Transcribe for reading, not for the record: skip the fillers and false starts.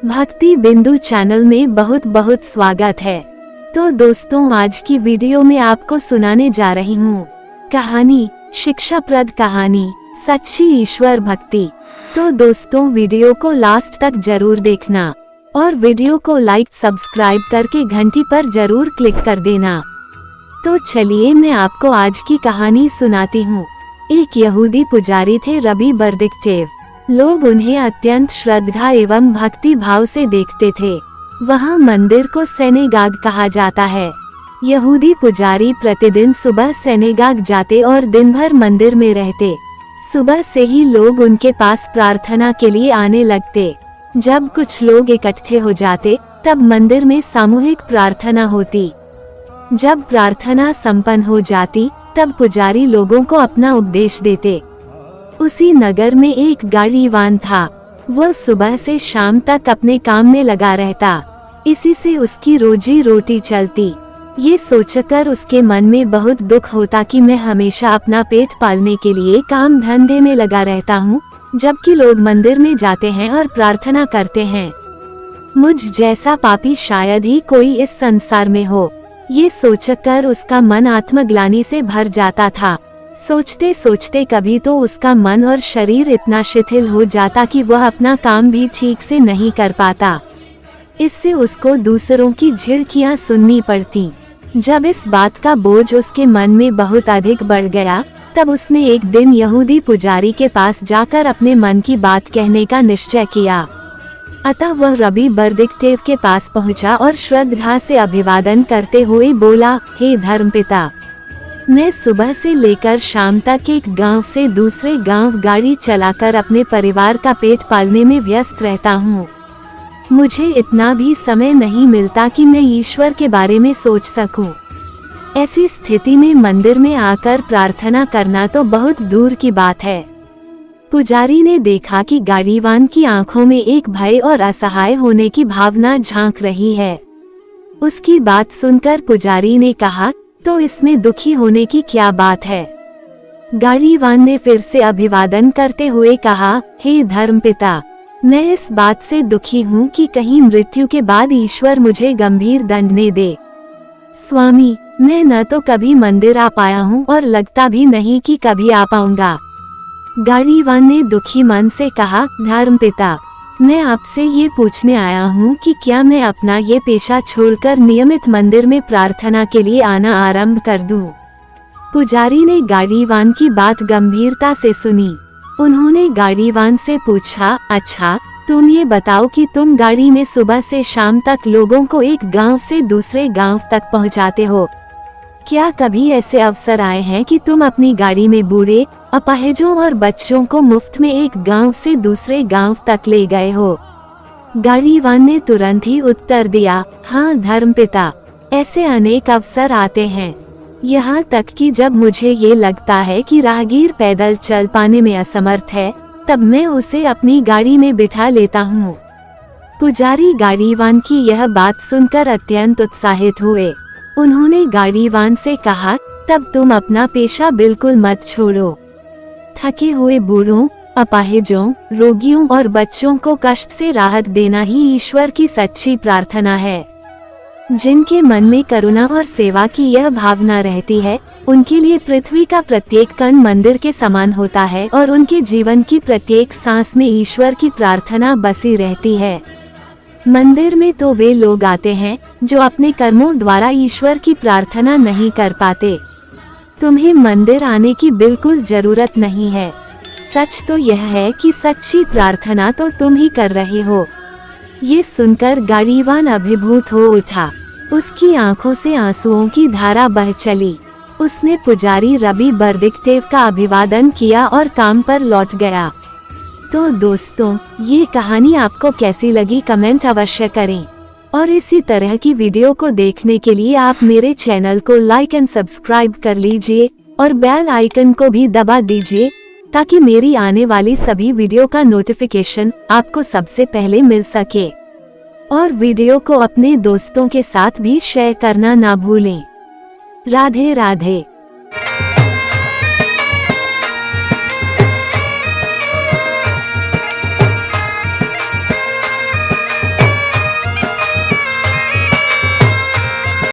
भक्ति बिंदु चैनल में बहुत बहुत स्वागत है। तो दोस्तों, आज की वीडियो में आपको सुनाने जा रही हूँ कहानी, शिक्षाप्रद कहानी, सच्ची ईश्वर भक्ति। तो दोस्तों, वीडियो को लास्ट तक जरूर देखना और वीडियो को लाइक सब्सक्राइब करके घंटी पर जरूर क्लिक कर देना। तो चलिए मैं आपको आज की कहानी सुनाती हूँ। एक यहूदी पुजारी थे रबी बर्दिक्चेव। लोग उन्हें अत्यंत श्रद्धा एवं भक्ति भाव से देखते थे। वहाँ मंदिर को सिनेगाग कहा जाता है। यहूदी पुजारी प्रतिदिन सुबह सिनेगाग जाते और दिन भर मंदिर में रहते। सुबह से ही लोग उनके पास प्रार्थना के लिए आने लगते। जब कुछ लोग इकट्ठे हो जाते तब मंदिर में सामूहिक प्रार्थना होती। जब प्रार्थना संपन्न हो जाती तब पुजारी लोगों को अपना उपदेश देते। उसी नगर में एक गाड़ीवान था। वह सुबह से शाम तक अपने काम में लगा रहता। इसी से उसकी रोजी रोटी चलती। ये सोचकर उसके मन में बहुत दुख होता कि मैं हमेशा अपना पेट पालने के लिए काम धंधे में लगा रहता हूँ, जबकि लोग मंदिर में जाते हैं और प्रार्थना करते हैं। मुझ जैसा पापी शायद ही कोई इस संसार में हो। ये सोचकर उसका मन आत्मग्लानि से भर जाता था। सोचते सोचते कभी तो उसका मन और शरीर इतना शिथिल हो जाता कि वह अपना काम भी ठीक से नहीं कर पाता। इससे उसको दूसरों की झिड़कियां सुननी पड़ती। जब इस बात का बोझ उसके मन में बहुत अधिक बढ़ गया, तब उसने एक दिन यहूदी पुजारी के पास जाकर अपने मन की बात कहने का निश्चय किया। अतः वह रबी बर्दिक्चेव के पास पहुंचा और श्रद्धा से अभिवादन करते हुए बोला, हे धर्मपिता, मैं सुबह से लेकर शाम तक एक गांव से दूसरे गांव गाड़ी चलाकर अपने परिवार का पेट पालने में व्यस्त रहता हूँ। मुझे इतना भी समय नहीं मिलता कि मैं ईश्वर के बारे में सोच सकूं। ऐसी स्थिति में मंदिर में आकर प्रार्थना करना तो बहुत दूर की बात है। पुजारी ने देखा कि गाड़ीवान की आंखों में एक भय और असहाय होने की भावना झांक रही है। उसकी बात सुनकर पुजारी ने कहा, तो इसमें दुखी होने की क्या बात है? गाड़ीवान ने फिर से अभिवादन करते हुए कहा, हे धर्मपिता, मैं इस बात से दुखी हूँ कि कहीं मृत्यु के बाद ईश्वर मुझे गंभीर दंड न दे। स्वामी, मैं न तो कभी मंदिर आ पाया हूँ और लगता भी नहीं कि कभी आ पाऊंगा। गाड़ीवान ने दुखी मन से कहा, धर्मपिता, मैं आपसे ये पूछने आया हूँ कि क्या मैं अपना ये पेशा छोड़कर नियमित मंदिर में प्रार्थना के लिए आना आरंभ कर दूँ? पुजारी ने गाड़ीवान की बात गंभीरता से सुनी। उन्होंने गाड़ीवान से पूछा, अच्छा, तुम ये बताओ कि तुम गाड़ी में सुबह से शाम तक लोगों को एक गांव से दूसरे गांव तक पहुंचाते हो। क्या कभी ऐसे अवसर आए हैं कि तुम अपनी गाड़ी में बूढ़े, अपाहिजों और बच्चों को मुफ्त में एक गांव से दूसरे गांव तक ले गए हो? गाड़ीवान ने तुरंत ही उत्तर दिया, हाँ धर्मपिता, ऐसे अनेक अवसर आते हैं। यहाँ तक कि जब मुझे ये लगता है कि राहगीर पैदल चल पाने में असमर्थ है, तब मैं उसे अपनी गाड़ी में बिठा लेता हूँ। पुजारी गाड़ीवान की यह बात सुनकर अत्यंत उत्साहित हुए। उन्होंने गाड़ीवान से कहा, तब तुम अपना पेशा बिल्कुल मत छोड़ो। थके हुए बूढ़ों, अपाहिजों, रोगियों और बच्चों को कष्ट से राहत देना ही ईश्वर की सच्ची प्रार्थना है। जिनके मन में करुणा और सेवा की यह भावना रहती है, उनके लिए पृथ्वी का प्रत्येक कण मंदिर के समान होता है और उनके जीवन की प्रत्येक सांस में ईश्वर की प्रार्थना बसी रहती है। मंदिर में तो वे लोग आते हैं जो अपने कर्मों द्वारा ईश्वर की प्रार्थना नहीं कर पाते। तुम्हें मंदिर आने की बिल्कुल जरूरत नहीं है। सच तो यह है कि सच्ची प्रार्थना तो तुम ही कर रहे हो। ये सुनकर गाड़ीवान अभिभूत हो उठा। उसकी आंखों से आंसुओं की धारा बह चली। उसने पुजारी रबी बर्दिक्चेव का अभिवादन किया और काम पर लौट गया। तो दोस्तों, ये कहानी आपको कैसी लगी कमेंट अवश्य करें और इसी तरह की वीडियो को देखने के लिए आप मेरे चैनल को लाइक एंड सब्सक्राइब कर लीजिए और बेल आइकन को भी दबा दीजिए ताकि मेरी आने वाली सभी वीडियो का नोटिफिकेशन आपको सबसे पहले मिल सके। और वीडियो को अपने दोस्तों के साथ भी शेयर करना ना भूलें। राधे राधे।